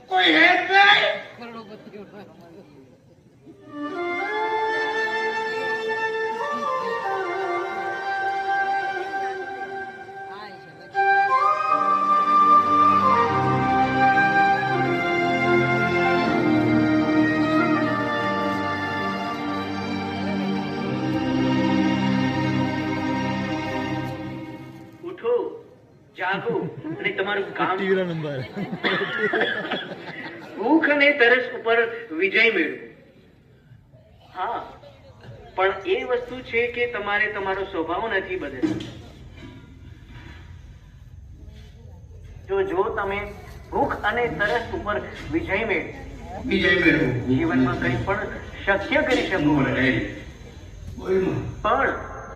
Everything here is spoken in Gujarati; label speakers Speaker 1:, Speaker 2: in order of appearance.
Speaker 1: કોઈ હેડ નહીં
Speaker 2: જાગો અને તમારું કામ ભૂખ અને તરસ ઉપર વિજય મેળવો. હા, પણ એ વસ્તુ છે કે તમારે તમારો સ્વભાવ નથી બદલવો. જો તમે ભૂખ અને તરસ ઉપર વિજય મેળવો જીવનમાં કંઈ પણ શક્ય કરી શકો. પણ